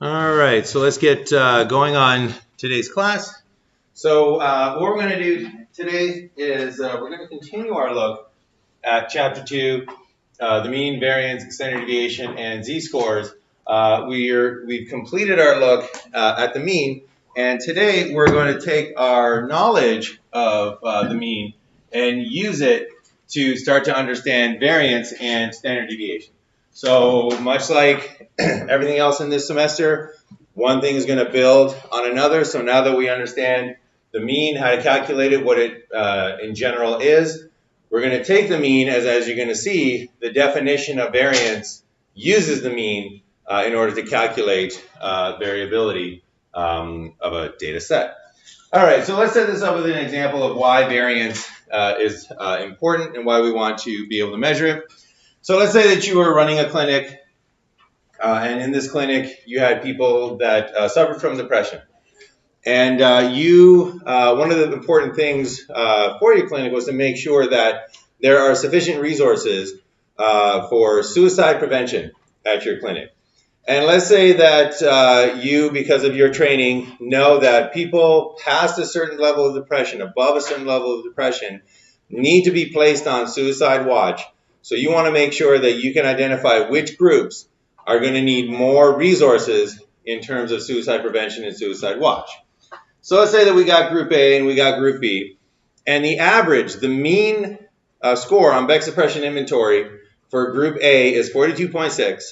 All right, so let's get going on today's class. So what we're going to do today is we're going to continue our look at Chapter 2, the mean, variance, standard deviation, and z-scores. We've completed our look at the mean, and today we're going to take our knowledge of the mean and use it to start to understand variance and standard deviation. So much like everything else in this semester, one thing is going to build on another. So now that we understand the mean, how to calculate it, what it in general is, we're going to take the mean as you're going to see, the definition of variance uses the mean in order to calculate variability of a data set. All right, so let's set this up with an example of why variance is important and why we want to be able to measure it. So let's say that you were running a clinic, and in this clinic you had people that suffered from depression. And one of the important things for your clinic was to make sure that there are sufficient resources for suicide prevention at your clinic. And let's say that you, because of your training, know that people past a certain level of depression, above a certain level of depression, need to be placed on suicide watch. So you want to make sure that you can identify which groups are going to need more resources in terms of suicide prevention and suicide watch. So let's say that we got group A and we got group B, and the average, the mean score on Beck suppression inventory for group A is 42.6,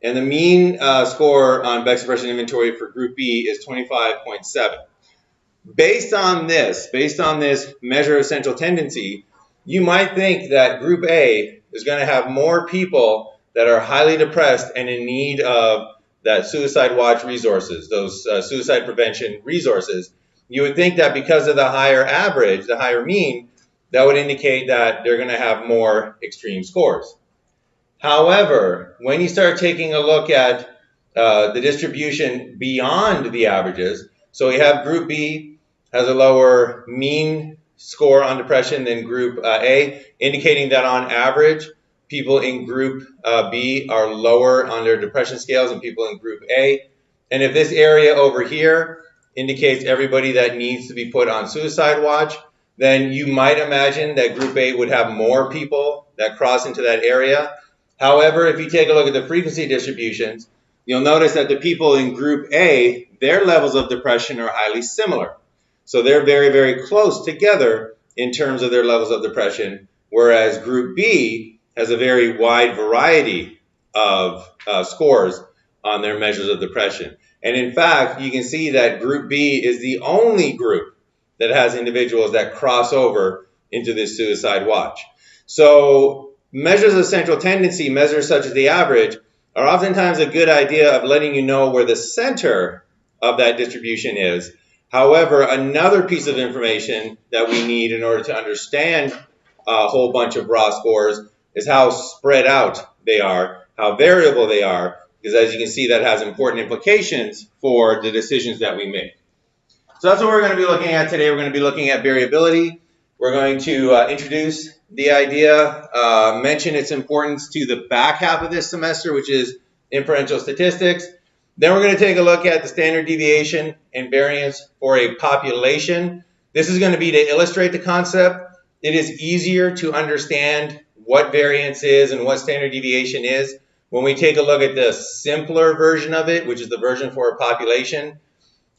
and the mean score on Beck suppression inventory for group B is 25.7. Based on this measure of central tendency, you might think that group A is going to have more people that are highly depressed and in need of that suicide watch resources, those suicide prevention resources. You would think that because of the higher average, the higher mean, that would indicate that they're going to have more extreme scores. However, when you start taking a look at the distribution beyond the averages, so we have group B has a lower mean score on depression than group A, indicating that on average, people in group B are lower on their depression scales than people in group A. And if this area over here indicates everybody that needs to be put on suicide watch, then you might imagine that group A would have more people that cross into that area. However, if you take a look at the frequency distributions, you'll notice that the people in group A, their levels of depression are highly similar. So they're very, very close together in terms of their levels of depression, whereas group B has a very wide variety of scores on their measures of depression. And in fact, you can see that group B is the only group that has individuals that cross over into this suicide watch. So measures of central tendency, measures such as the average, are oftentimes a good idea of letting you know where the center of that distribution is. However, another piece of information that we need in order to understand a whole bunch of raw scores is how spread out they are, how variable they are, because as you can see, that has important implications for the decisions that we make. So that's what we're going to be looking at today. We're going to be looking at variability. We're going to introduce the idea, mention its importance to the back half of this semester, which is Inferential Statistics. Then we're going to take a look at the standard deviation and variance for a population. This is going to be to illustrate the concept. It is easier to understand what variance is and what standard deviation is when we take a look at the simpler version of it, which is the version for a population.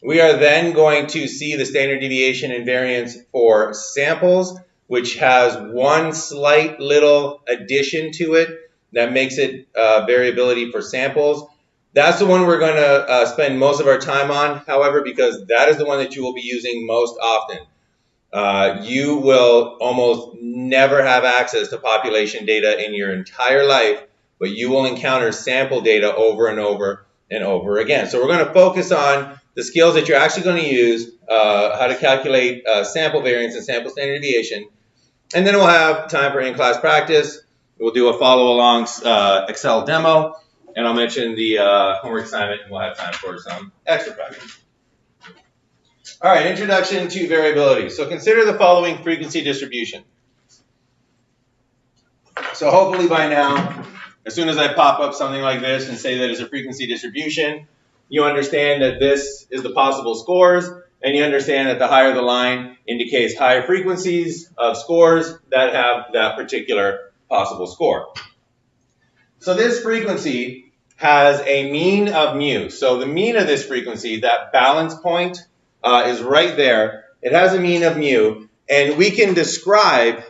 We are then going to see the standard deviation and variance for samples, which has one slight little addition to it that makes it variability for samples. That's the one we're going to spend most of our time on, however, because that is the one that you will be using most often. You will almost never have access to population data in your entire life, but you will encounter sample data over and over and over again. So we're going to focus on the skills that you're actually going to use, how to calculate sample variance and sample standard deviation. And then we'll have time for in-class practice. We'll do a follow-along Excel demo, and I'll mention the homework assignment, and we'll have time for some extra practice. All right, introduction to variability. So consider the following frequency distribution. So hopefully by now, as soon as I pop up something like this and say that it's a frequency distribution, you understand that this is the possible scores, and you understand that the higher the line indicates higher frequencies of scores that have that particular possible score. So this frequency has a mean of mu. So the mean of this frequency, that balance point, is right there. It has a mean of mu, and we can describe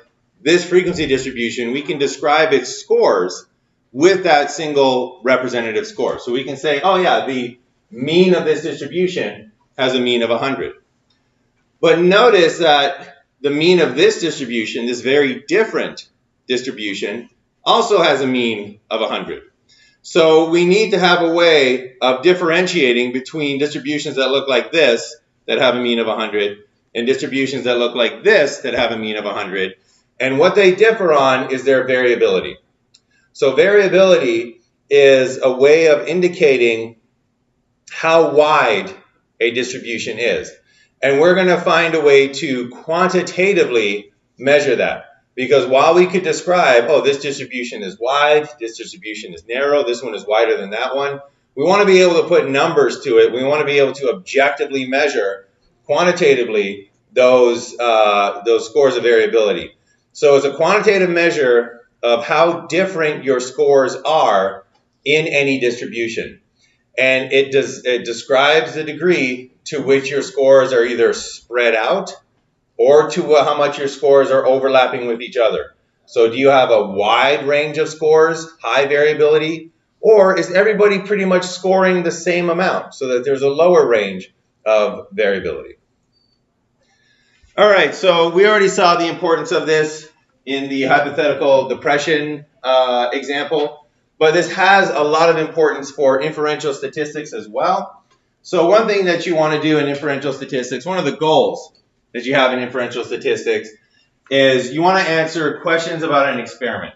this frequency distribution, we can describe its scores with that single representative score. So we can say, oh yeah, the mean of this distribution has a mean of 100. But notice that the mean of this distribution, this very different distribution, also has a mean of 100. So we need to have a way of differentiating between distributions that look like this, that have a mean of 100, and distributions that look like this, that have a mean of 100. And what they differ on is their variability. So variability is a way of indicating how wide a distribution is. And we're going to find a way to quantitatively measure that. Because while we could describe, oh, this distribution is wide, this distribution is narrow, this one is wider than that one, we want to be able to put numbers to it. We want to be able to objectively measure quantitatively those scores of variability. So it's a quantitative measure of how different your scores are in any distribution. And it describes the degree to which your scores are either spread out or to how much your scores are overlapping with each other. So do you have a wide range of scores, high variability, or is everybody pretty much scoring the same amount so that there's a lower range of variability? All right, so we already saw the importance of this in the hypothetical depression example, but this has a lot of importance for inferential statistics as well. So one thing that you want to do in inferential statistics, one of the goals that you have in inferential statistics is you want to answer questions about an experiment.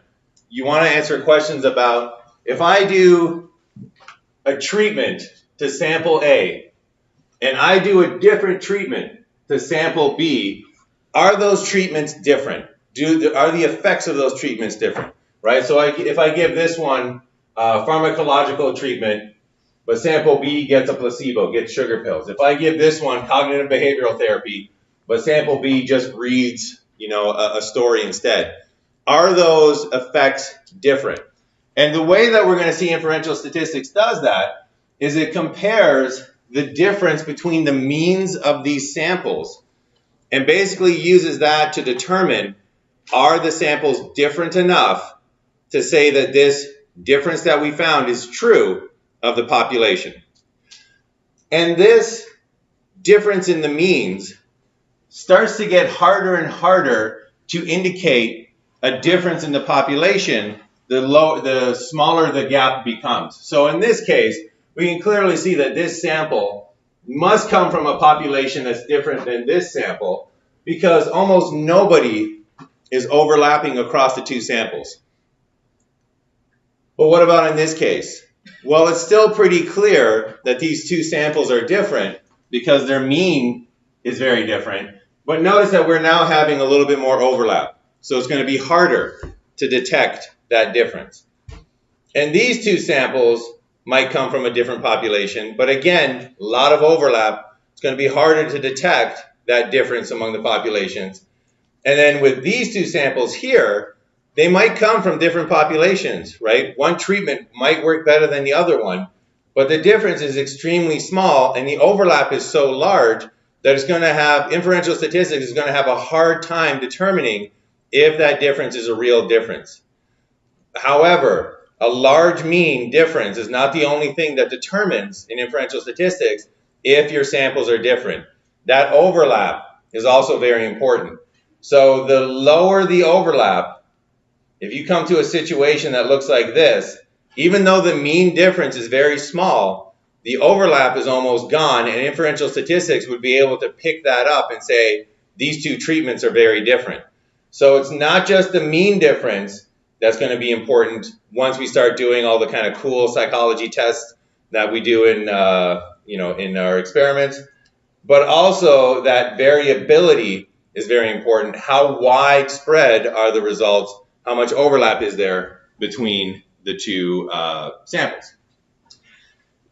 You want to answer questions about, if I do a treatment to sample A and I do a different treatment to sample B, are those treatments different? Are the effects of those treatments different? Right? So if I give this one pharmacological treatment, but sample B gets a placebo, gets sugar pills. If I give this one cognitive behavioral therapy, but sample B just reads, a story instead, are those effects different? And the way that we're going to see inferential statistics does that is it compares the difference between the means of these samples and basically uses that to determine, are the samples different enough to say that this difference that we found is true of the population. And this difference in the means starts to get harder and harder to indicate a difference in the population the smaller the gap becomes. So in this case, we can clearly see that this sample must come from a population that's different than this sample because almost nobody is overlapping across the two samples. But what about in this case? Well, it's still pretty clear that these two samples are different because their mean is very different. But notice that we're now having a little bit more overlap. So it's going to be harder to detect that difference. And these two samples might come from a different population. But again, a lot of overlap. It's going to be harder to detect that difference among the populations. And then with these two samples here, they might come from different populations, right? One treatment might work better than the other one, but the difference is extremely small and the overlap is so large that it's going to have, inferential statistics is going to have a hard time determining if that difference is a real difference. However, a large mean difference is not the only thing that determines in inferential statistics if your samples are different. That overlap is also very important. So the lower the overlap, if you come to a situation that looks like this, even though the mean difference is very small, the overlap is almost gone, and inferential statistics would be able to pick that up and say, these two treatments are very different. So it's not just the mean difference that's going to be important once we start doing all the kind of cool psychology tests that we do in, in our experiments, but also that variability is very important. How widespread are the results? How much overlap is there between the two samples?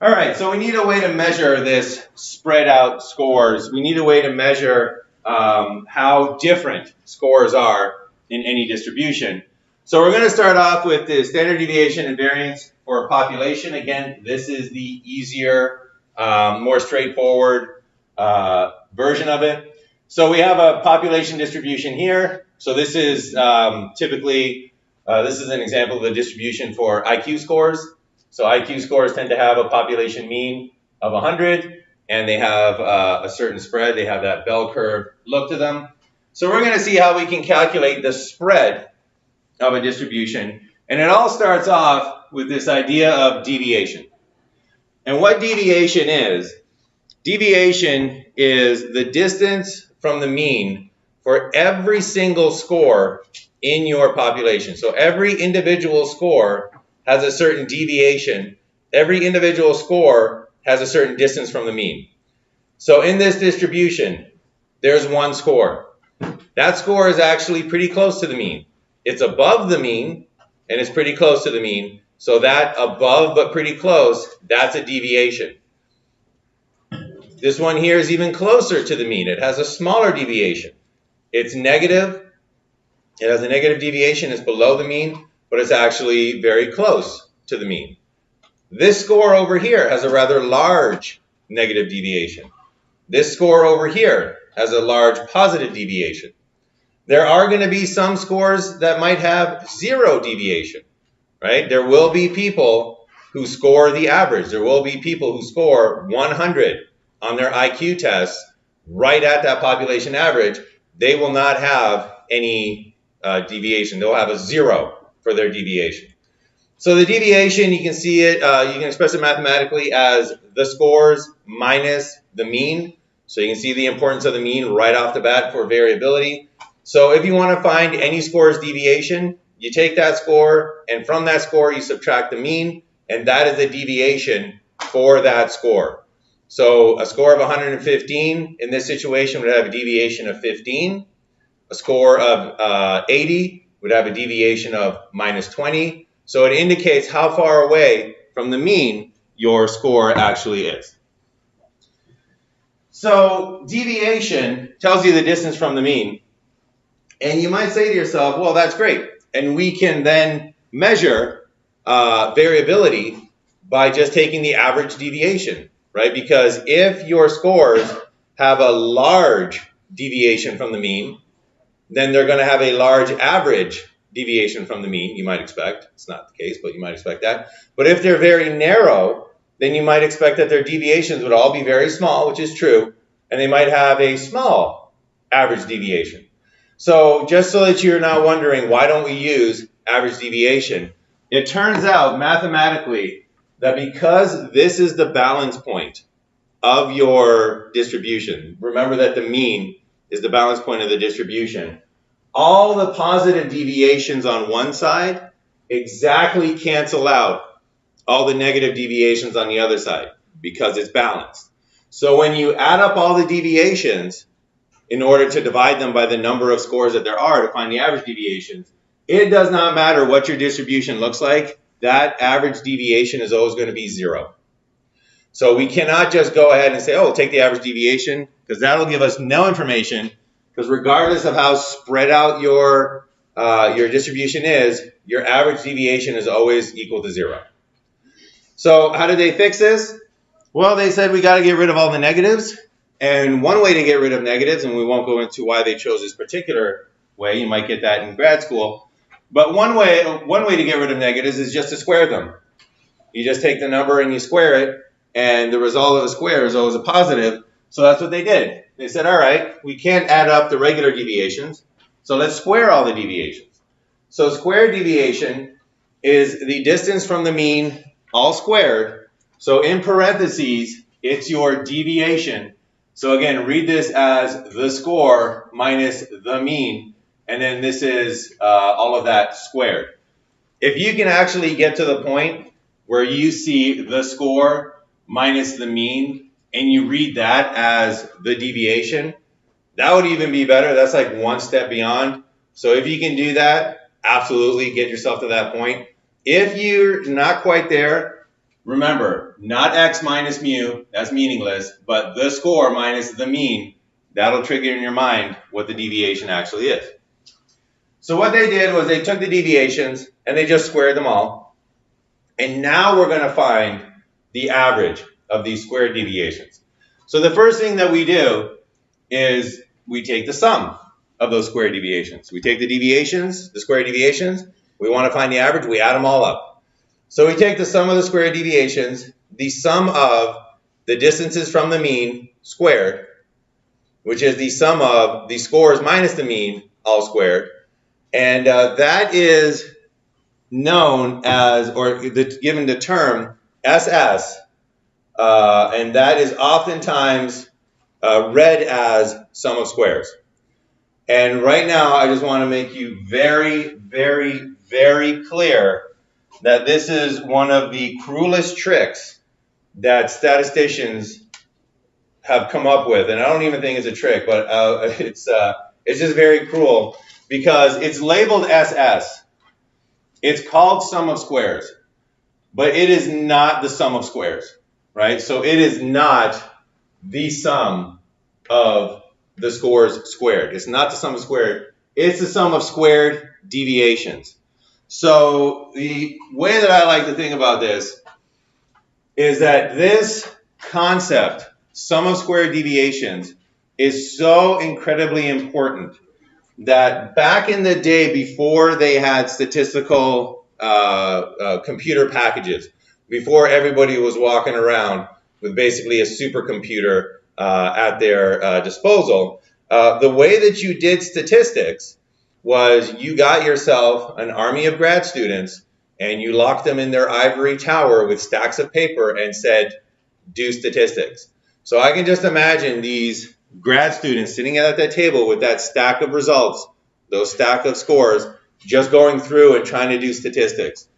All right, so we need a way to measure this spread out scores. We need a way to measure how different scores are in any distribution. So we're going to start off with the standard deviation and variance for a population. Again, this is the easier, more straightforward version of it. So we have a population distribution here. So this is typically, this is an example of the distribution for IQ scores. So IQ scores tend to have a population mean of 100, and they have a certain spread. They have that bell curve look to them. So we're going to see how we can calculate the spread of a distribution. And it all starts off with this idea of deviation. And what deviation is the distance from the mean for every single score in your population. So every individual score has a certain deviation. Every individual score has a certain distance from the mean. So in this distribution, there's one score. That score is actually pretty close to the mean. It's above the mean, and it's pretty close to the mean. So that above but pretty close, that's a deviation. This one here is even closer to the mean. It has a smaller deviation. It's negative. It has a negative deviation. It's below the mean, but it's actually very close to the mean. This score over here has a rather large negative deviation. This score over here has a large positive deviation. There are going to be some scores that might have zero deviation, right? There will be people who score the average. There will be people who score 100 on their IQ test right at that population average. They will not have any deviation. They'll have a 0 for their deviation. So the deviation, you can see it, you can express it mathematically as the scores minus the mean. So you can see the importance of the mean right off the bat for variability. So if you want to find any score's deviation, you take that score, and from that score you subtract the mean, and that is the deviation for that score. So a score of 115 in this situation would have a deviation of 15. A score of 80 would have a deviation of minus 20. So it indicates how far away from the mean your score actually is. So deviation tells you the distance from the mean. And you might say to yourself, well, that's great. And we can then measure variability by just taking the average deviation, right? Because if your scores have a large deviation from the mean, then they're going to have a large average deviation from the mean, you might expect. It's not the case, but you might expect that. But if they're very narrow, then you might expect that their deviations would all be very small, which is true, and they might have a small average deviation. So just so that you're not wondering, why don't we use average deviation? It turns out mathematically that because this is the balance point of your distribution, remember that the mean is the balance point of the distribution, all the positive deviations on one side exactly cancel out all the negative deviations on the other side because it's balanced. So when you add up all the deviations in order to divide them by the number of scores that there are to find the average deviations, it does not matter what your distribution looks like, that average deviation is always going to be 0. So we cannot just go ahead and say, oh, we'll take the average deviation, because that'll give us no information, because regardless of how spread out your distribution is, your average deviation is always equal to 0. So how did they fix this? Well, they said we got to get rid of all the negatives. And one way to get rid of negatives, and we won't go into why they chose this particular way, you might get that in grad school, but one way to get rid of negatives is just to square them. You just take the number and you square it, and the result of the square is always a positive. So that's what they did. They said, all right, we can't add up the regular deviations, so let's square all the deviations. So squared deviation is the distance from the mean all squared. So in parentheses, it's your deviation. So again, read this as the score minus the mean, and then this is all of that squared. If you can actually get to the point where you see the score minus the mean, and you read that as the deviation, that would even be better. That's like one step beyond. So if you can do that, absolutely get yourself to that point. If you're not quite there, remember, not x minus mu, that's meaningless, but the score minus the mean, that'll trigger in your mind what the deviation actually is. So what they did was they took the deviations and they just squared them all. And now we're going to find the average of these squared deviations. So the first thing that we do is we take the sum of those squared deviations. We take the deviations, the squared deviations, we want to find the average, we add them all up. So we take the sum of the squared deviations, the sum of the distances from the mean squared, which is the sum of the scores minus the mean all squared, and that is known as, or given the term SS, and that is oftentimes read as sum of squares. And right now, I just want to make you very, very, very clear that this is one of the cruelest tricks that statisticians have come up with. And I don't even think it's a trick, but it's just very cruel because it's labeled SS. It's called sum of squares, but it is not the sum of squares, right? So it is not the sum of the scores squared. It's not the sum of squared. It's the sum of squared deviations. So the way that I like to think about this is that this concept, sum of squared deviations, is so incredibly important that back in the day before they had statistical computer packages, before everybody was walking around with basically a supercomputer at their disposal, the way that you did statistics was you got yourself an army of grad students and you locked them in their ivory tower with stacks of paper and said, do statistics. So I can just imagine these grad students sitting at that table with that stack of results, those stack of scores, just going through and trying to do statistics.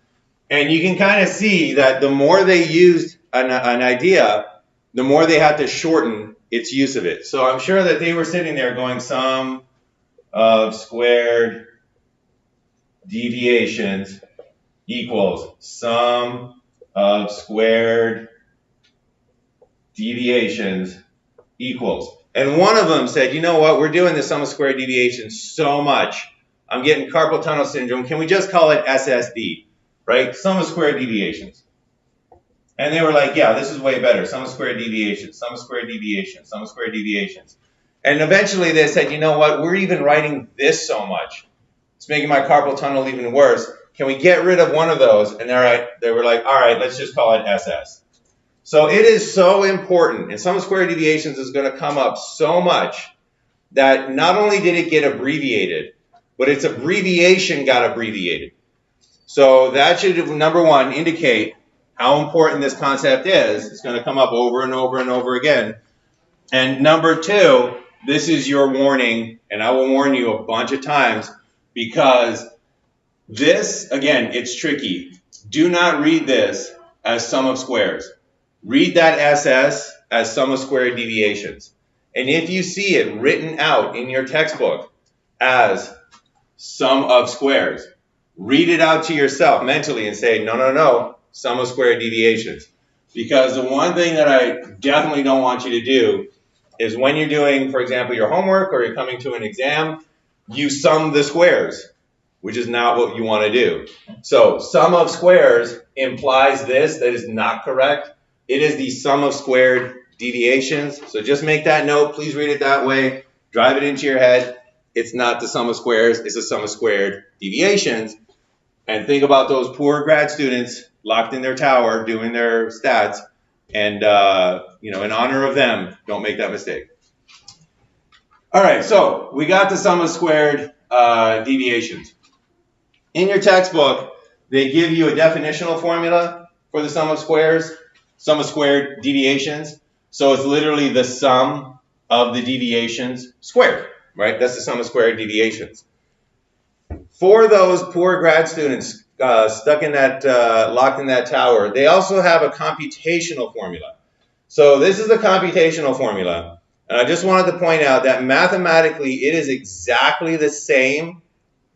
And you can kind of see that the more they used an idea, the more they had to shorten its use of it. So I'm sure that they were sitting there going sum of squared deviations equals sum of squared deviations equals. And one of them said, you know what, we're doing the sum of squared deviations so much, I'm getting carpal tunnel syndrome, can we just call it SSD, right? Sum of squared deviations. And they were like, yeah, this is way better, sum of squared deviations, sum of squared deviations, sum of squared deviations. And eventually they said, you know what, we're even writing this so much, it's making my carpal tunnel even worse, can we get rid of one of those? And they were like, all right, let's just call it SS. So it is so important, and sum of squared deviations is going to come up so much that not only did it get abbreviated, but its abbreviation got abbreviated. So that should, number one, indicate how important this concept is. It's going to come up over and over and over again. And number two, this is your warning, and I will warn you a bunch of times, because this, again, it's tricky. Do not read this as sum of squares. Read that SS as sum of squared deviations. And if you see it written out in your textbook as sum of squares, read it out to yourself mentally and say, no, no, no, sum of squared deviations. Because the one thing that I definitely don't want you to do is when you're doing, for example, your homework or you're coming to an exam, you sum the squares, which is not what you want to do. So sum of squares implies this, that is not correct. It is the sum of squared deviations. So just make that note. Please read it that way. Drive it into your head. It's not the sum of squares. It's the sum of squared deviations. And think about those poor grad students locked in their tower doing their stats. And, you know, in honor of them, don't make that mistake. All right, so we got the sum of squared deviations. In your textbook, they give you a definitional formula for the sum of squares. Sum of squared deviations. So it's literally the sum of the deviations squared, right? That's the sum of squared deviations. For those poor grad students stuck in that, locked in that tower, they also have a computational formula. So this is the computational formula. And I just wanted to point out that mathematically it is exactly the same.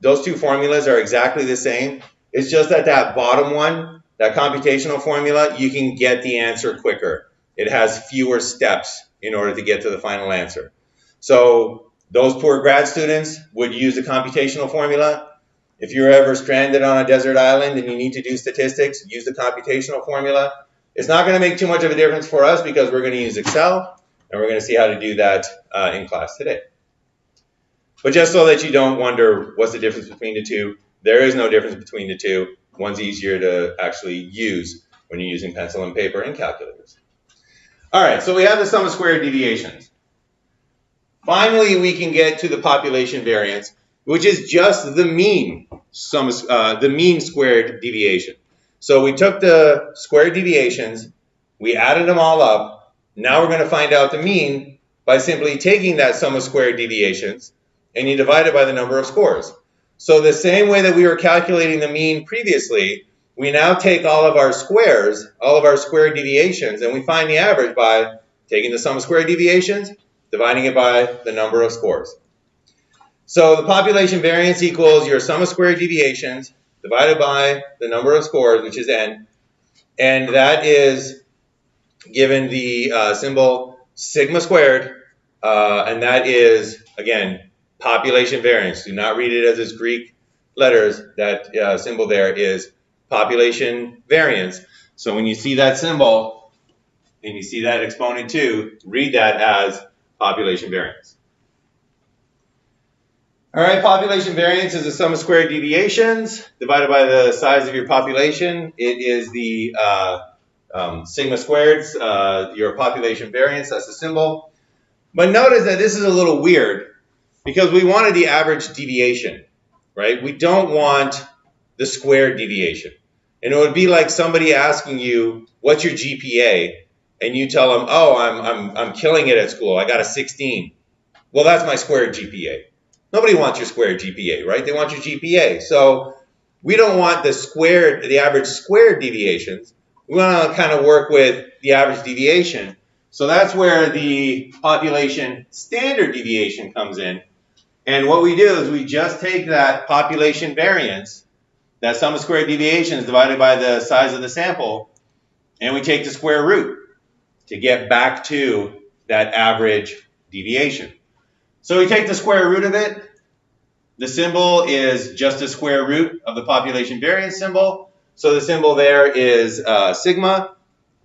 Those two formulas are exactly the same. It's just that that bottom one that computational formula, you can get the answer quicker. It has fewer steps in order to get to the final answer. So those poor grad students would use the computational formula. If you're ever stranded on a desert island and you need to do statistics, use the computational formula. It's not going to make too much of a difference for us because we're going to use Excel, and we're going to see how to do that in class today. But just so that you don't wonder what's the difference between the two, there is no difference between the two. One's easier to actually use when you're using pencil and paper and calculators. All right, so we have the sum of squared deviations. Finally, we can get to the population variance, which is just the mean squared deviation. So we took the squared deviations, we added them all up. Now we're going to find out the mean by simply taking that sum of squared deviations and you divide it by the number of scores. So the same way that we were calculating the mean previously, we now take all of our squares, all of our squared deviations, and we find the average by taking the sum of squared deviations, dividing it by the number of scores. So the population variance equals your sum of squared deviations divided by the number of scores, which is n, and that is given the symbol sigma squared, and that is, again, population variance. Do not read it as its Greek letters. That symbol there is population variance. So when you see that symbol and you see that exponent 2, read that as population variance. All right, population variance is the sum of squared deviations divided by the size of your population. It is the sigma squareds, your population variance, that's the symbol. But notice that this is a little weird because we wanted the average deviation, right? We don't want the squared deviation. And it would be like somebody asking you, what's your GPA? And you tell them, oh, I'm killing it at school. I got a 16. Well, that's my squared GPA. Nobody wants your squared GPA, right? They want your GPA. So we don't want the average squared deviations. We want to kind of work with the average deviation. So that's where the population standard deviation comes in. And what we do is we just take that population variance, that sum of squared deviations divided by the size of the sample, and we take the square root to get back to that average deviation. So we take the square root of it. The symbol is just a square root of the population variance symbol. So the symbol there is sigma.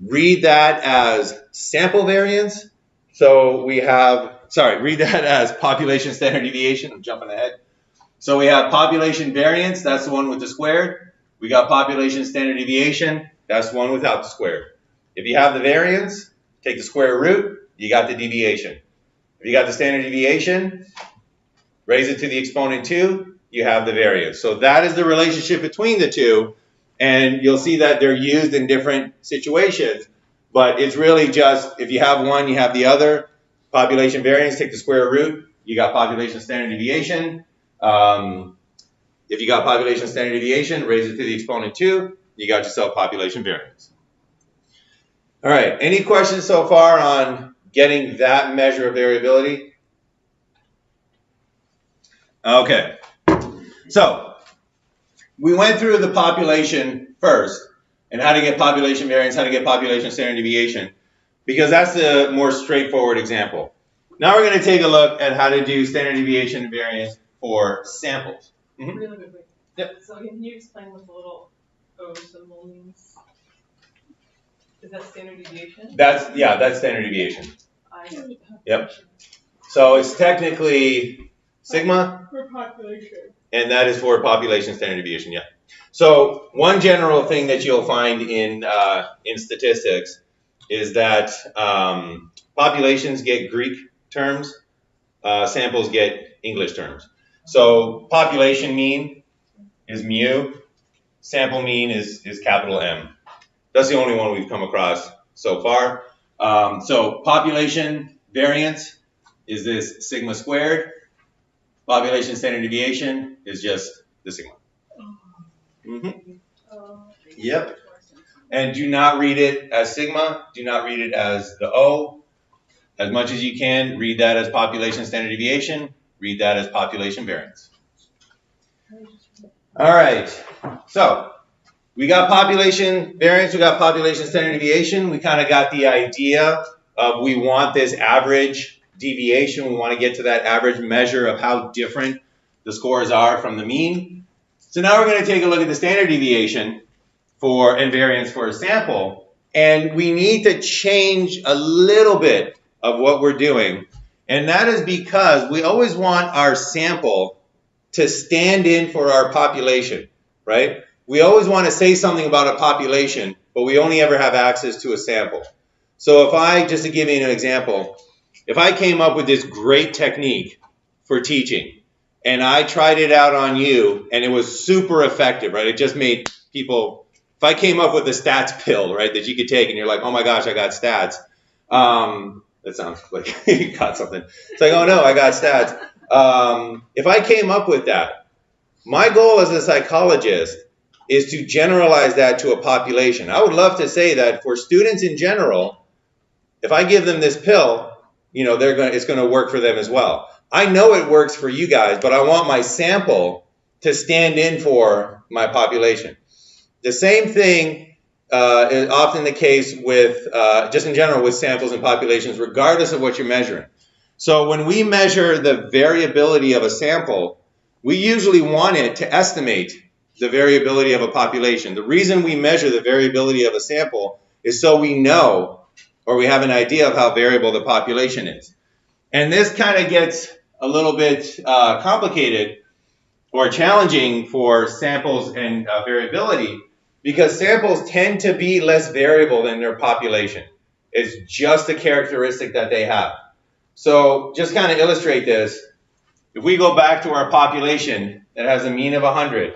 Read that as sample variance. So we have, read that as population standard deviation. I'm jumping ahead. So we have population variance, that's the one with the squared. We got population standard deviation, that's the one without the squared. If you have the variance, take the square root, you got the deviation. If you got the standard deviation, raise it to the exponent 2, you have the variance. So that is the relationship between the two, and you'll see that they're used in different situations, but it's really just, if you have one, you have the other. Population variance, take the square root, you got population standard deviation. If you got population standard deviation, raise it to the exponent 2, you got yourself population variance. All right, any questions so far on getting that measure of variability? Okay, so we went through the population first and how to get population variance, how to get population standard deviation, because that's the more straightforward example. Now we're going to take a look at how to do standard deviation and variance for samples. Mm-hmm. Really quickly. Yep. So can you explain what the little O symbol means? Is that standard deviation? That's standard deviation. Yep. So it's technically sigma. For population. And that is for population standard deviation, yeah. So one general thing that you'll find in statistics is that populations get Greek terms, samples get English terms. So population mean is mu, sample mean is capital M. That's the only one we've come across so far. So population variance is this sigma squared. Population standard deviation is just the sigma. Mm-hmm. Yep. And do not read it as sigma. Do not read it as the O. As much as you can, read that as population standard deviation. Read that as population variance. All right. So we got population variance, we got population standard deviation. We kind of got the idea of we want this average deviation. We want to get to that average measure of how different the scores are from the mean. So now we're going to take a look at the standard deviation and variance for a sample. And we need to change a little bit of what we're doing. And that is because we always want our sample to stand in for our population, right? We always want to say something about a population, but we only ever have access to a sample. So if I, just to give you an example, if I came up with this great technique for teaching, and I tried it out on you, and it was super effective, right? It just made people, if I came up with a stats pill, right, that you could take, and you're like, oh my gosh, I got stats. That sounds like you got something. It's like, oh no, I got stats. If I came up with that, my goal as a psychologist is to generalize that to a population. I would love to say that for students in general, if I give them this pill, you know, it's going to work for them as well. I know it works for you guys, but I want my sample to stand in for my population. The same thing is often the case with, just in general, with samples and populations, regardless of what you're measuring. So when we measure the variability of a sample, we usually want it to estimate the variability of a population. The reason we measure the variability of a sample is so we know, or we have an idea of how variable the population is. And this kind of gets a little bit complicated or challenging for samples and variability, because samples tend to be less variable than their population. It's just a characteristic that they have. So just kind of illustrate this, if we go back to our population that has a mean of 100,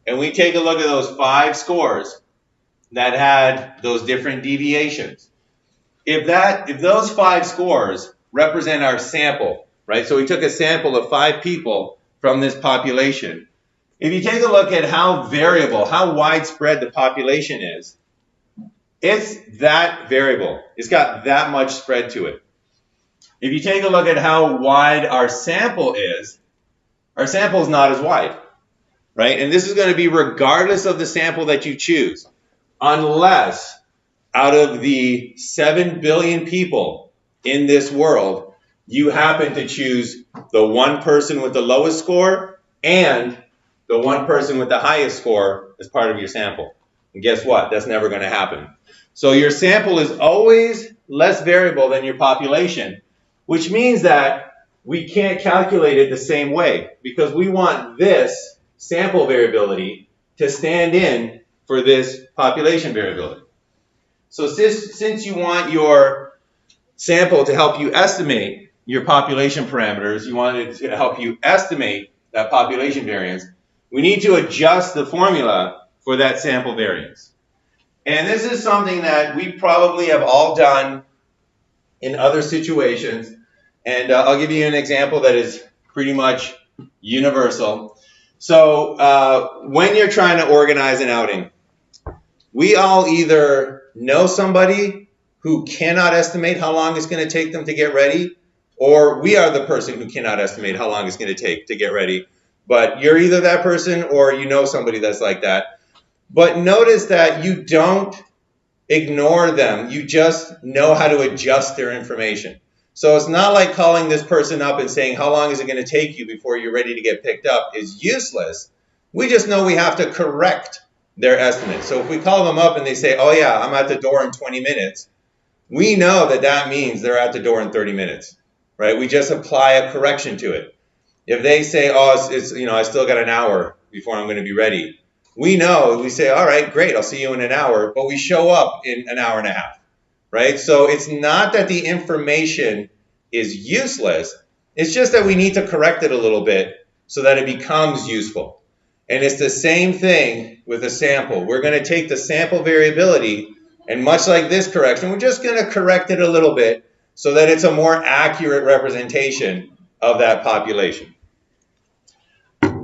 and we take a look at those 5 scores that had those different deviations, if those 5 scores represent our sample, right? So we took a sample of 5 people from this population. If you take a look at how variable, how widespread the population is, it's that variable. It's got that much spread to it. If you take a look at how wide our sample is not as wide, right? And this is going to be regardless of the sample that you choose, unless out of the 7 billion people in this world, you happen to choose the one person with the lowest score and the one person with the highest score as part of your sample. And guess what? That's never going to happen. So your sample is always less variable than your population, which means that we can't calculate it the same way, because we want this sample variability to stand in for this population variability. So since you want your sample to help you estimate your population parameters, you want it to help you estimate that population variance, we need to adjust the formula for that sample variance. And this is something that we probably have all done in other situations. And I'll give you an example that is pretty much universal. So when you're trying to organize an outing, we all either know somebody who cannot estimate how long it's going to take them to get ready, or we are the person who cannot estimate how long it's going to take to get ready. But you're either that person or you know somebody that's like that. But notice that you don't ignore them. You just know how to adjust their information. So it's not like calling this person up and saying, how long is it going to take you before you're ready to get picked up is useless. We just know we have to correct their estimate. So if we call them up and they say, oh yeah, I'm at the door in 20 minutes, we know that that means they're at the door in 30 minutes, right? We just apply a correction to it. If they say, oh, I still got an hour before I'm going to be ready, we know, we say, all right, great, I'll see you in an hour, but we show up in an hour and a half, right? So it's not that the information is useless, it's just that we need to correct it a little bit so that it becomes useful. And it's the same thing with a sample. We're going to take the sample variability, and much like this correction, we're just going to correct it a little bit so that it's a more accurate representation of that population.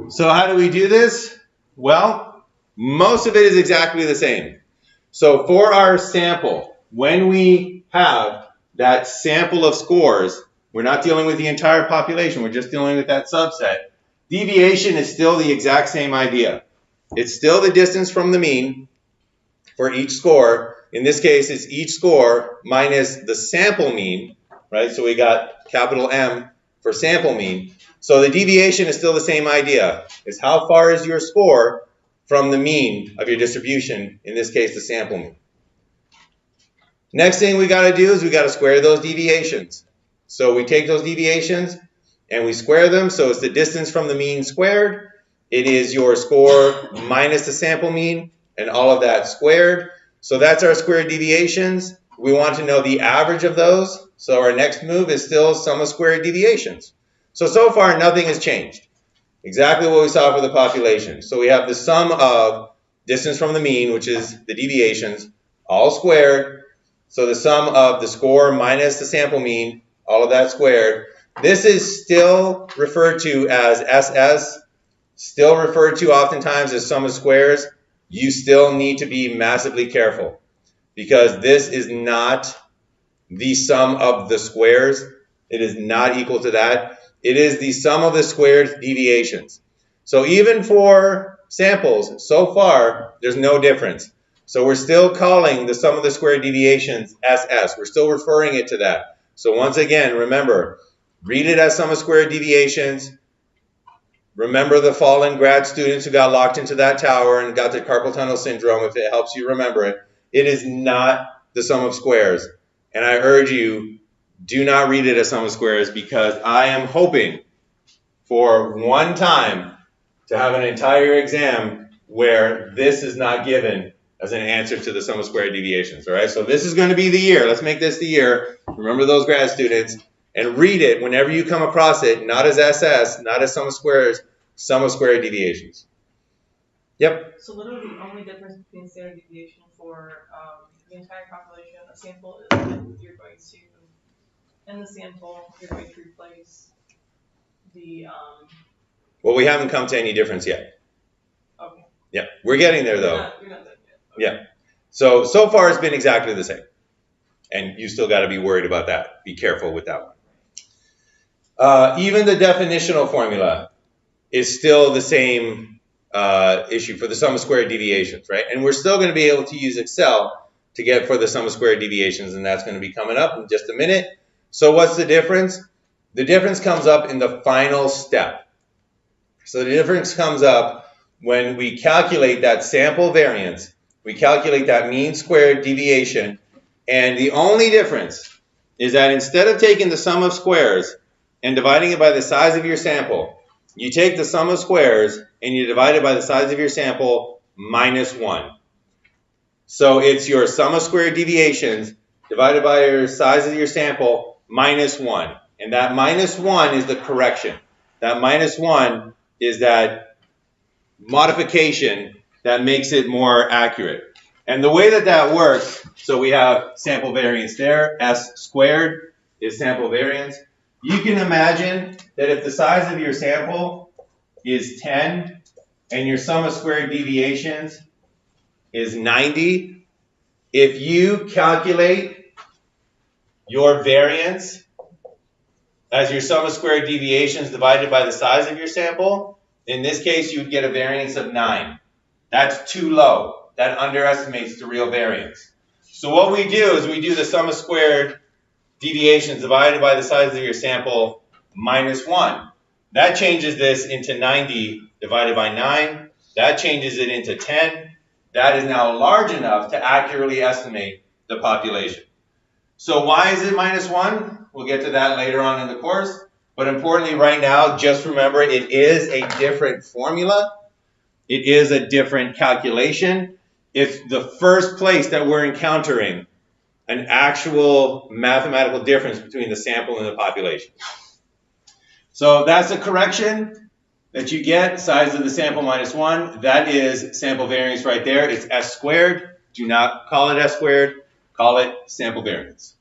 So how do we do this? Well, most of it is exactly the same. So for our sample, when we have that sample of scores, we're not dealing with the entire population, we're just dealing with that subset. Deviation is still the exact same idea. It's still the distance from the mean for each score. In this case, it's each score minus the sample mean, right? So we got capital M for sample mean. So the deviation is still the same idea. It's how far is your score from the mean of your distribution, in this case, the sample mean. Next thing we got to do is we got to square those deviations. So we take those deviations and we square them. So it's the distance from the mean squared. It is your score minus the sample mean and all of that squared. So that's our squared deviations. We want to know the average of those. So our next move is still sum of squared deviations. So far nothing has changed. Exactly what we saw for the population. So we have the sum of distance from the mean, which is the deviations, all squared. So the sum of the score minus the sample mean, all of that squared. This is still referred to as SS, still referred to oftentimes as sum of squares. You still need to be massively careful because this is not the sum of the squares. It is not equal to that. It is the sum of the squared deviations. So even for samples, so far, there's no difference. So we're still calling the sum of the squared deviations SS. We're still referring it to that. So once again, remember, read it as sum of squared deviations. Remember the fallen grad students who got locked into that tower and got the carpal tunnel syndrome, if it helps you remember it. It is not the sum of squares. And I urge you, do not read it as sum of squares because I am hoping for one time to have an entire exam where this is not given as an answer to the sum of squared deviations. All right, so this is going to be the year. Let's make this the year. Remember those grad students and read it whenever you come across it, not as SS, not as sum of squares, sum of squared deviations. Yep. So literally the only difference between standard deviation for the entire population, a sample is that you're going to, in the sample, you're going to replace the Well, we haven't come to any difference yet. Okay. Yeah, we're getting there though. You're not done yet. Okay. Yeah. So far it's been exactly the same. And you still got to be worried about that. Be careful with that one. Even the definitional formula is still the same issue for the sum of squared deviations, right? And we're still going to be able to use Excel to get for the sum of squared deviations, and that's going to be coming up in just a minute. So what's the difference? The difference comes up in the final step. So the difference comes up when we calculate that sample variance, we calculate that mean squared deviation, and the only difference is that instead of taking the sum of squares and dividing it by the size of your sample, you take the sum of squares and you divide it by the size of your sample minus 1. So it's your sum of squared deviations divided by your size of your sample minus 1. And that minus 1 is the correction. That minus 1 is that modification that makes it more accurate. And the way that that works, so we have sample variance there, S squared is sample variance. You can imagine that if the size of your sample is 10 and your sum of squared deviations is 90, if you calculate your variance as your sum of squared deviations divided by the size of your sample, in this case you would get a variance of 9. That's too low. That underestimates the real variance. So what we do is we do the sum of squared deviations divided by the size of your sample minus 1. That changes this into 90 divided by 9. That changes it into 10. That is now large enough to accurately estimate the population. So why is it minus 1? We'll get to that later on in the course. But importantly right now, just remember it is a different formula. It is a different calculation. It's the first place that we're encountering an actual mathematical difference between the sample and the population. So that's a correction that you get, size of the sample minus 1. That is sample variance right there. It's S squared. Do not call it S squared. Call it sample variance.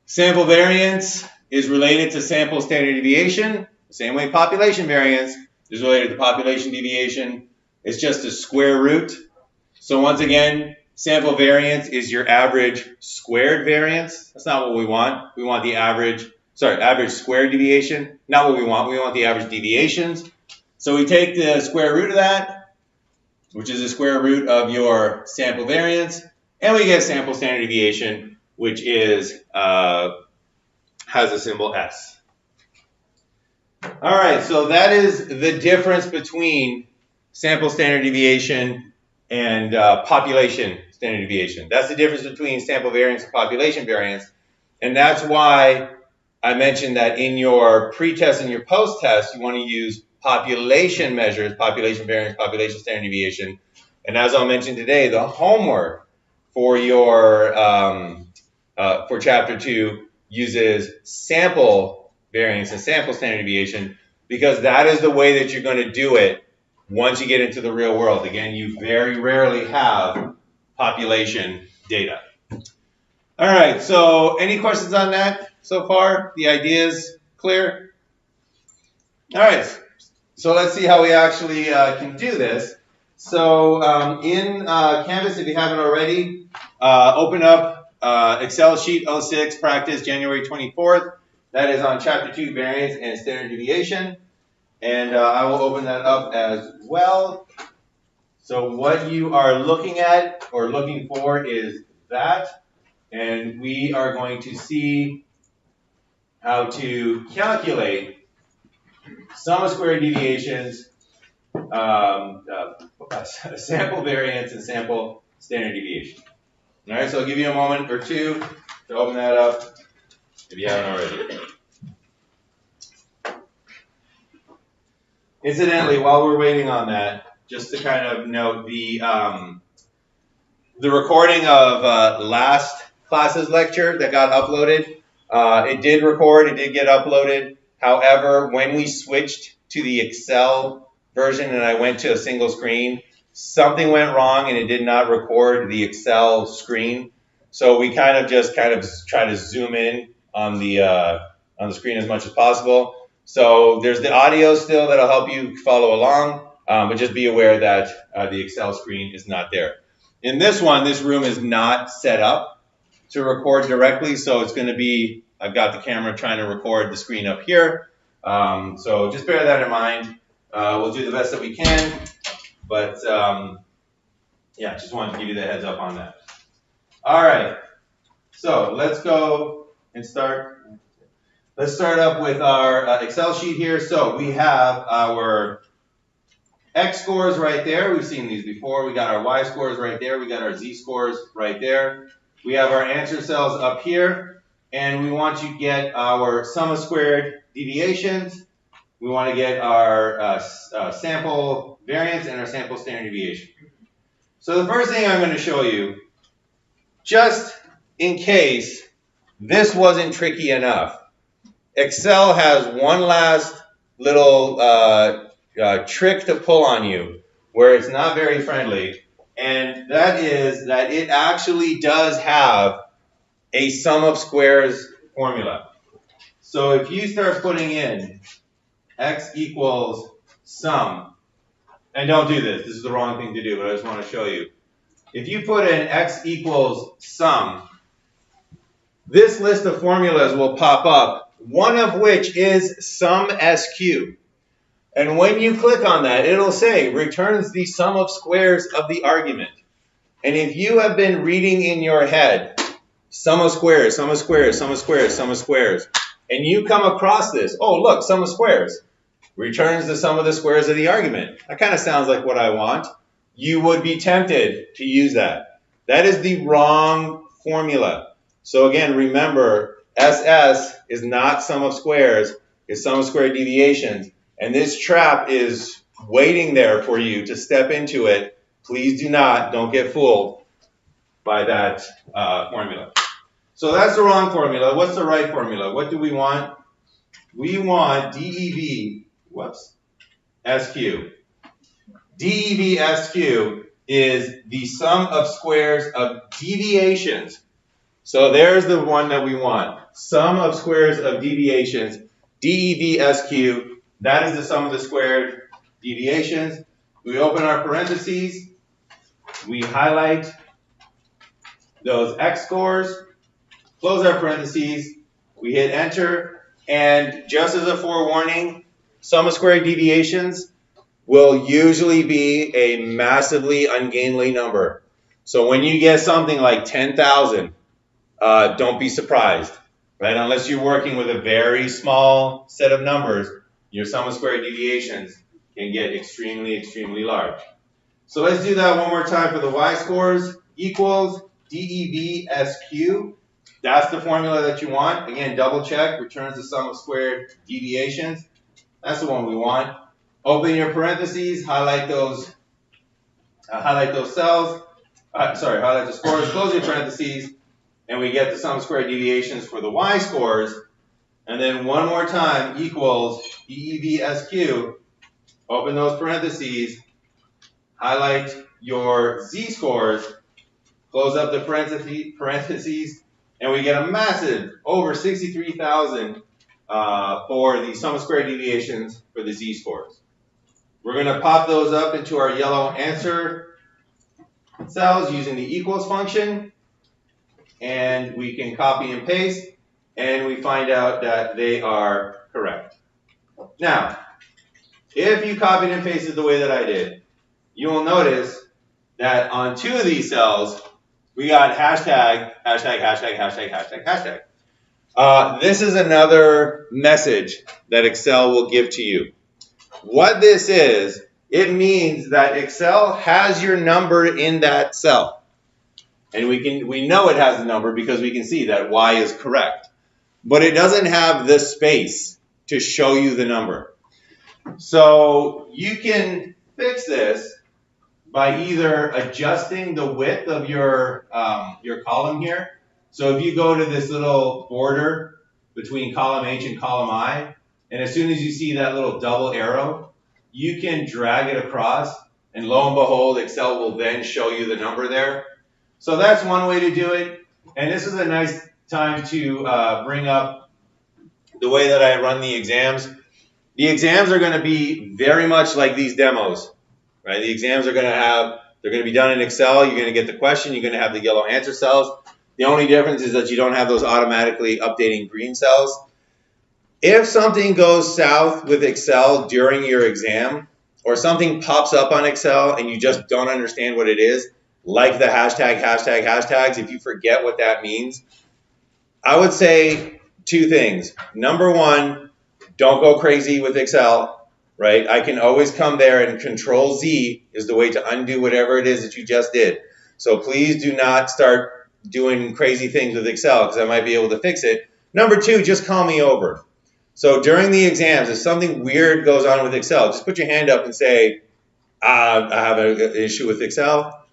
Sample variance is related to sample standard deviation. The same way population variance is related to population deviation. It's just a square root. So once again, sample variance is your average squared variance. That's not what we want. We want the average squared deviation. Not what we want. We want the average deviations. So we take the square root of that, which is the square root of your sample variance, and we get sample standard deviation, which is has a symbol S. All right, so that is the difference between sample standard deviation and population standard deviation. That's the difference between sample variance and population variance, and that's why I mentioned that in your pre-test and your post-test, you want to use population measures, population variance, population standard deviation. And as I'll mention today, the homework for your for chapter 2 uses sample variance and sample standard deviation, because that is the way that you're going to do it once you get into the real world. Again, you very rarely have population data. All right, so any questions on that so far? The idea is clear? All right, so let's see how we actually can do this. So in Canvas, if you haven't already, open up Excel sheet 06, practice January 24th. That is on chapter 2, variance and standard deviation. And I will open that up as well. So what you are looking at or looking for is that. And we are going to see how to calculate sum of squared deviations, sample variance, and sample standard deviation. All right, so I'll give you a moment or two to open that up if you haven't already. Incidentally, while we're waiting on that, just to kind of note the recording of last class's lecture that got uploaded, it did record, it did get uploaded. However, when we switched to the Excel version and I went to a single screen, something went wrong and it did not record the Excel screen. So we kind of try to zoom in on the screen as much as possible. So there's the audio still that'll help you follow along, but just be aware that the Excel screen is not there. In this one, this room is not set up to record directly, so it's going to be, I've got the camera trying to record the screen up here. So just bear that in mind. We'll do the best that we can, but yeah, just wanted to give you the heads up on that. All right, so let's go and start. Let's start up with our Excel sheet here. So we have our X scores right there. We've seen these before. We got our Y scores right there. We got our Z scores right there. We have our answer cells up here. And we want to get our sum of squared deviations. We want to get our sample variance and our sample standard deviation. So the first thing I'm going to show you, just in case this wasn't tricky enough, Excel has one last little trick to pull on you where it's not very friendly, and that is that it actually does have a sum of squares formula. So if you start putting in x equals sum, and don't do this, this is the wrong thing to do, but I just want to show you. If you put in x equals sum, this list of formulas will pop up, one of which is sum SQ. And when you click on that, it'll say returns the sum of squares of the argument. And if you have been reading in your head, sum of squares, sum of squares, sum of squares, sum of squares, and you come across this, oh look, sum of squares, returns the sum of the squares of the argument. That kind of sounds like what I want. You would be tempted to use that. That is the wrong formula. So again, remember, SS is not sum of squares, it's sum of squared deviations. And this trap is waiting there for you to step into it. Please don't get fooled by that formula. So that's the wrong formula. What's the right formula? What do we want? We want DEV, SQ. DEV SQ is the sum of squares of deviations. So there's the one that we want. Sum of squares of deviations, DEV SQ. That is the sum of the squared deviations. We open our parentheses. We highlight those X scores. Close our parentheses. We hit enter. And just as a forewarning, sum of squared deviations, will usually be a massively ungainly number. So when you get something like 10,000, don't be surprised, right? Unless you're working with a very small set of numbers, your sum of squared deviations can get extremely, extremely large. So let's do that one more time for the y-scores. Equals DEVSQ. That's the formula that you want. Again, double check, returns the sum of squared deviations. That's the one we want. Open your parentheses, highlight those cells. Highlight the scores, close your parentheses, and we get the sum of squared deviations for the y-scores. And then one more time, equals DEVSQ. Open those parentheses, highlight your z-scores, close up the parentheses, and we get a massive, over 63,000 for the sum of squared deviations for the z-scores. We're going to pop those up into our yellow answer cells using the equals function, and we can copy and paste, and we find out that they are correct. Now, if you copied and pasted the way that I did, you will notice that on 2 of these cells, we got hashtag, hashtag, hashtag, hashtag, hashtag, hashtag. This is another message that Excel will give to you. What this is, it means that Excel has your number in that cell. And we know it has the number because we can see that Y is correct. But it doesn't have the space to show you the number. So you can fix this by either adjusting the width of your column here. So if you go to this little border between column H and column I, and as soon as you see that little double arrow, you can drag it across, and lo and behold, Excel will then show you the number there. So that's one way to do it. And this is a nice time to bring up the way that I run the exams. The exams are going to be very much like these demos. Right? The exams are they're going to be done in Excel. You're going to get the question. You're going to have the yellow answer cells. The only difference is that you don't have those automatically updating green cells. If something goes south with Excel during your exam, or something pops up on Excel and you just don't understand what it is, like the hashtag, hashtag, hashtags, if you forget what that means, I would say 2 things. Number 1, don't go crazy with Excel. Right? I can always come there, and Control Z is the way to undo whatever it is that you just did. So please do not start doing crazy things with Excel, because I might be able to fix it. Number 2, just call me over. So during the exams, if something weird goes on with Excel, just put your hand up and say, I have an issue with Excel.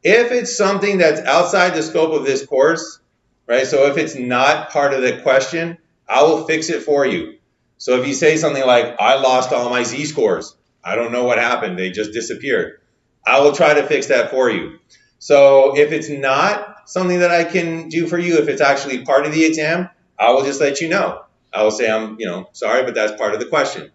If it's something that's outside the scope of this course, right? So if it's not part of the question, I will fix it for you. So if you say something like, I lost all my z-scores, I don't know what happened, they just disappeared, I will try to fix that for you. So if it's not something that I can do for you, if it's actually part of the exam, I will just let you know. I will say, I'm sorry, but that's part of the question.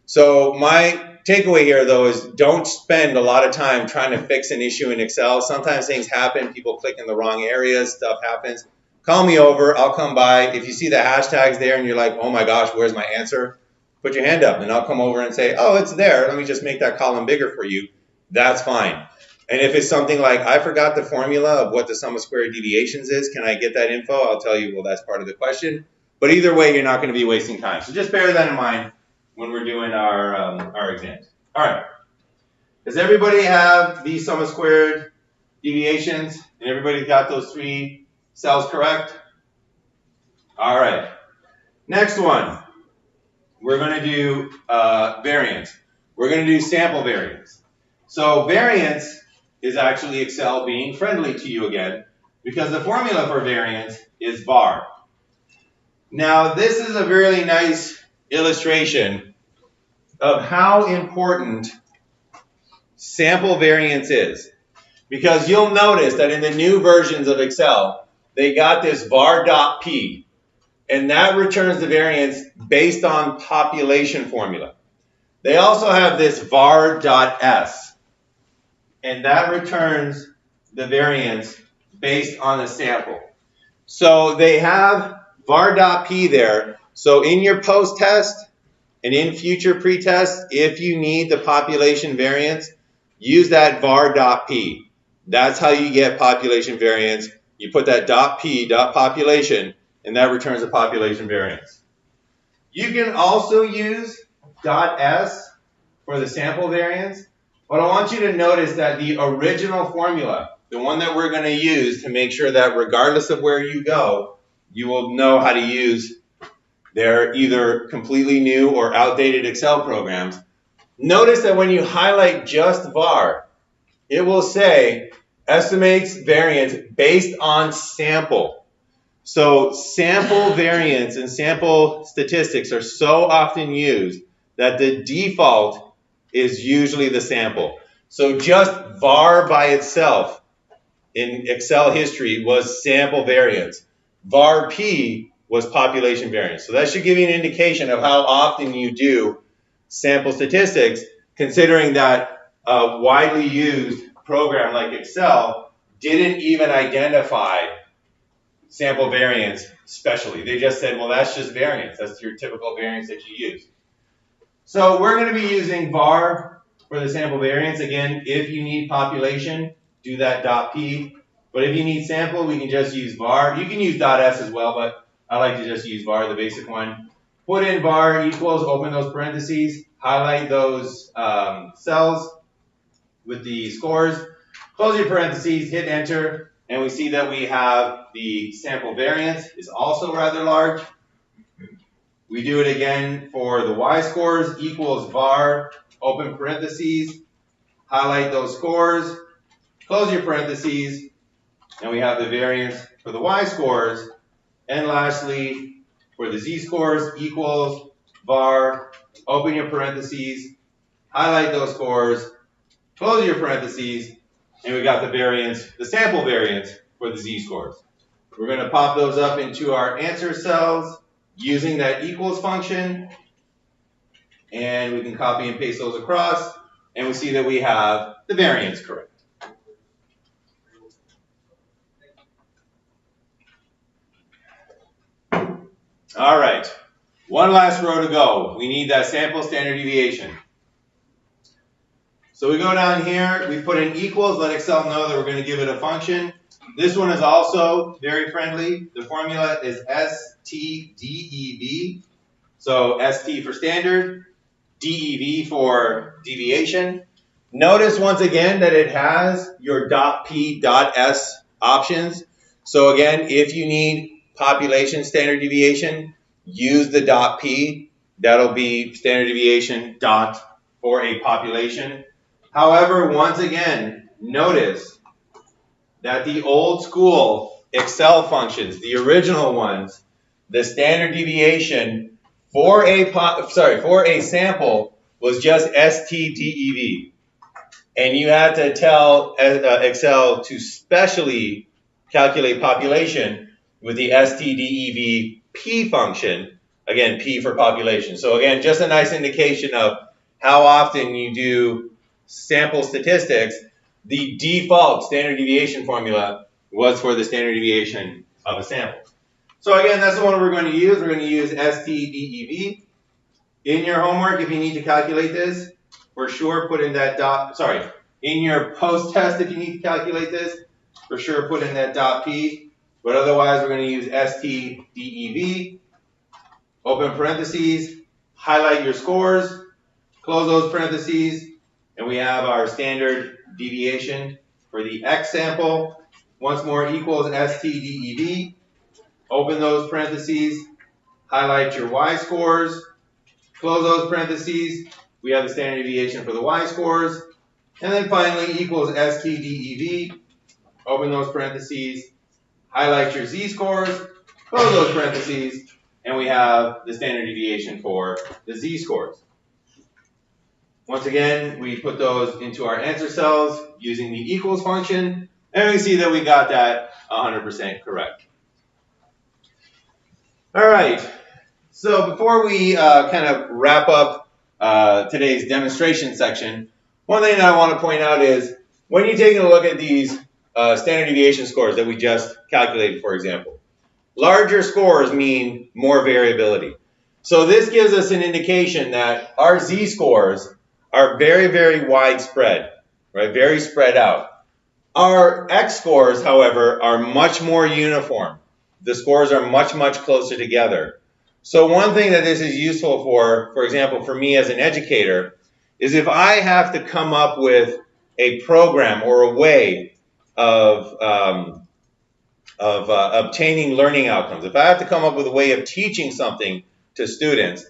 So my takeaway here, though, is don't spend a lot of time trying to fix an issue in Excel. Sometimes things happen, people click in the wrong areas, stuff happens. Call me over, I'll come by. If you see the hashtags there and you're like, oh my gosh, where's my answer? Put your hand up and I'll come over and say, oh, it's there. Let me just make that column bigger for you. That's fine. And if it's something like, I forgot the formula of what the sum of squared deviations is, can I get that info? I'll tell you, well, that's part of the question. But either way, you're not going to be wasting time. So just bear that in mind when we're doing our exams. All right. Does everybody have the sum of squared deviations? And everybody got those 3 cells correct? All right. Next one. We're going to do variance. We're going to do sample variance. So variance is actually Excel being friendly to you again, because the formula for variance is var. Now, this is a really nice illustration of how important sample variance is. Because you'll notice that in the new versions of Excel, they got this var.p, and that returns the variance based on population formula. They also have this var.s, and that returns the variance based on a sample. So they have var.p there. So in your post-test, And in future pretests, if you need the population variance, use that var.p. That's how you get population variance. You put that .p, .population, and that returns a population variance. You can also use .s for the sample variance, but I want you to notice that the original formula, the one that we're going to use to make sure that regardless of where you go, you will know how to use their either completely new or outdated Excel programs. Notice that when you highlight just var, it will say estimates variance based on sample. So sample variance and sample statistics are so often used that the default is usually the sample. So just var by itself in Excel history was sample variance. var p was population variance. So that should give you an indication of how often you do sample statistics, considering that a widely used program like Excel didn't even identify sample variance specially. They just said, well, that's just variance. That's your typical variance that you use. So we're going to be using var for the sample variance. Again, if you need population, do that .p. But if you need sample, we can just use var. You can use .s as well, but I like to just use var, the basic one. Put in var equals, open those parentheses, highlight those cells with the scores, close your parentheses, hit enter, and we see that we have the sample variance is also rather large. We do it again for the y-scores, equals var, open parentheses, highlight those scores, close your parentheses, and we have the variance for the y-scores. And lastly, for the z-scores, equals var, open your parentheses, highlight those scores, close your parentheses, and we got the variance, the sample variance for the z-scores. We're going to pop those up into our answer cells using that equals function, and we can copy and paste those across, and we see that we have the variance correct. All right, one last row to go. We need that sample standard deviation. So we go down here, we put in equals, let Excel know that we're going to give it a function. This one is also very friendly. The formula is STDEV. So ST for standard, DEV for deviation. Notice once again that it has your .p, .s options. So again, if you need population standard deviation, use the .p. That'll be standard deviation dot for a population. However, once again, notice that the old school Excel functions, the original ones, the standard deviation for a sample was just STDEV. And you had to tell Excel to specially calculate population with the STDEV P function. Again, P for population. So again, just a nice indication of how often you do sample statistics. The default standard deviation formula was for the standard deviation of a sample. So again, that's the one we're going to use. We're going to use STDEV. In your homework, if you need to calculate this, for sure put in that in your post-test, if you need to calculate this, for sure put in that .p. But otherwise, we're going to use STDEV, open parentheses, highlight your scores, close those parentheses, and we have our standard deviation for the X sample. Once more, equals STDEV, open those parentheses, highlight your Y scores, close those parentheses, we have the standard deviation for the Y scores, and then finally equals STDEV, open those parentheses, highlight your Z scores, close those parentheses, and we have the standard deviation for the Z scores. Once again, we put those into our answer cells using the equals function, and we see that we got that 100% correct. All right, so before we kind of wrap up today's demonstration section, one thing that I want to point out is when you're taking a look at these standard deviation scores that we just calculated, for example, larger scores mean more variability. So this gives us an indication that our z-scores are very, very widespread, right? Very spread out. Our x-scores, however, are much more uniform. The scores are much, much closer together. So one thing that this is useful for example, for me as an educator, is if I have to come up with a program or a way of obtaining learning outcomes, if I have to come up with a way of teaching something to students,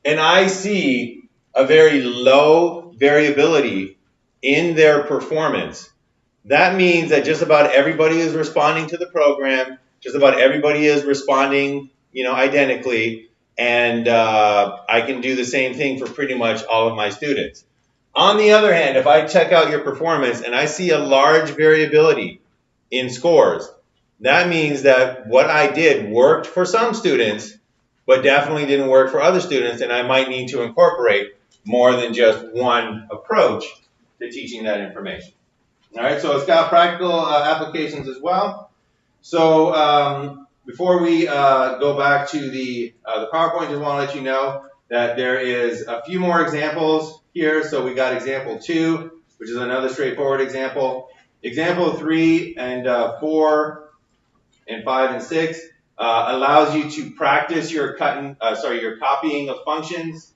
and I see a very low variability in their performance, that means that just about everybody is responding to the program, just about everybody is responding, identically, and I can do the same thing for pretty much all of my students. On the other hand, if I check out your performance and I see a large variability in scores, that means that what I did worked for some students, but definitely didn't work for other students, and I might need to incorporate more than just one approach to teaching that information. All right, so it's got practical applications as well. So before we go back to the PowerPoint, just want to let you know that there is a few more examples here. So we got example 2, which is another straightforward example. Example 3 and 4 and 5 and 6 allows you to practice your copying of functions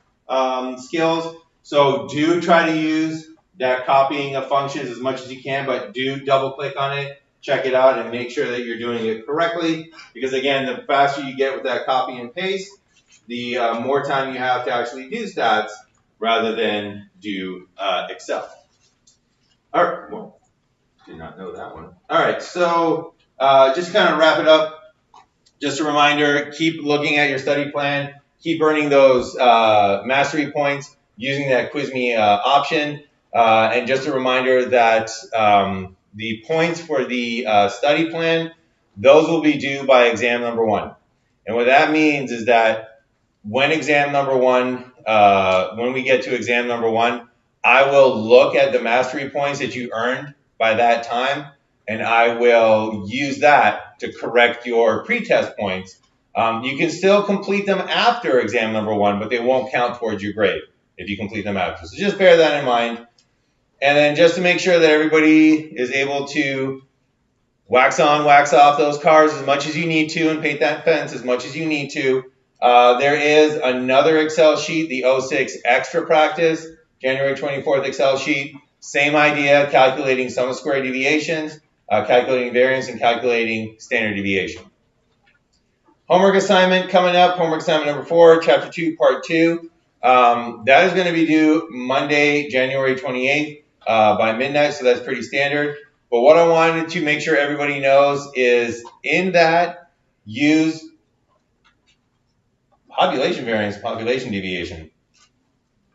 skills. So do try to use that copying of functions as much as you can, but do double click on it, check it out, and make sure that you're doing it correctly. Because again, the faster you get with that copy and paste, the more time you have to actually do stats rather than do Excel. All right, well, did not know that one. All right, so just kind of wrap it up. Just a reminder, keep looking at your study plan, keep earning those mastery points using that Quiz Me option. And just a reminder that the points for the study plan, those will be due by exam number 1. And what that means is that when exam number 1, when we get to exam number 1, I will look at the mastery points that you earned by that time, and I will use that to correct your pretest points. You can still complete them after exam number 1, but they won't count towards your grade if you complete them after. So just bear that in mind. And then just to make sure that everybody is able to wax on, wax off those cars as much as you need to and paint that fence as much as you need to, there is another Excel sheet, the 06 Extra Practice, January 24th Excel sheet. Same idea, calculating sum of squared deviations, calculating variance, and calculating standard deviation. Homework assignment coming up, homework assignment number 4, Chapter 2, Part 2. That is going to be due Monday, January 28th by midnight, so that's pretty standard. But what I wanted to make sure everybody knows is in that, use population variance, population deviation.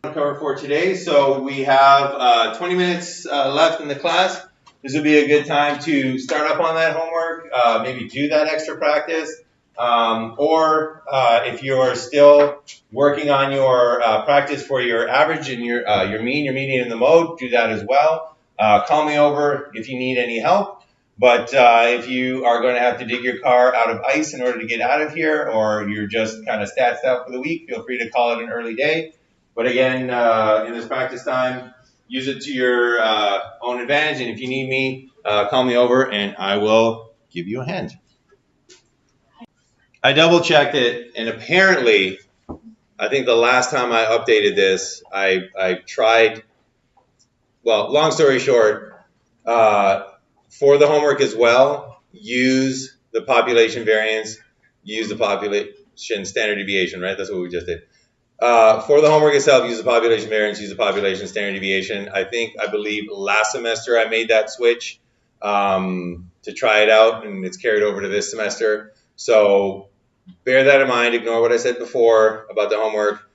Cover for today, so we have 20 minutes left in the class. This would be a good time to start up on that homework, maybe do that extra practice, or if you're still working on your practice for your average and your mean, your median, and the mode, do that as well. Call me over if you need any help. But if you are going to have to dig your car out of ice in order to get out of here, or you're just kind of statsed out for the week, feel free to call it an early day. But again, in this practice time, use it to your own advantage. And if you need me, call me over and I will give you a hand. I double checked it, and apparently, I think the last time I updated this, I tried, well, long story short, for the homework as well, use the population variance, use the population standard deviation, right? That's what we just did. For the homework itself, use the population variance, use the population standard deviation. I believe last semester I made that switch to try it out, and it's carried over to this semester. So bear that in mind. Ignore what I said before about the homework.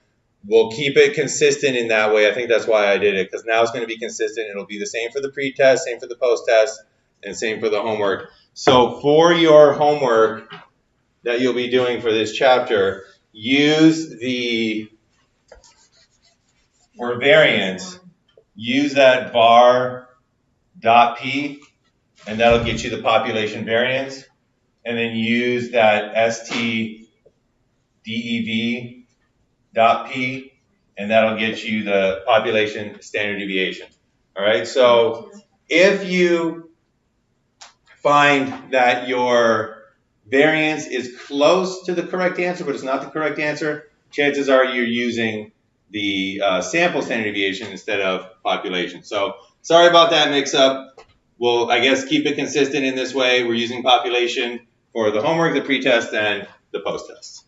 We'll keep it consistent in that way. I think that's why I did it, because now it's going to be consistent. It'll be the same for the pre-test, same for the post-test, and same for the homework. So for your homework that you'll be doing for this chapter, use for variance, use that var.p, and that'll get you the population variance. And then use that stdev dot P, and that'll get you the population standard deviation. All right, so if you find that your variance is close to the correct answer, but it's not the correct answer, chances are you're using the sample standard deviation instead of population. So sorry about that mix-up. We'll, I guess, keep it consistent in this way. We're using population for the homework, the pretest, and the post-test.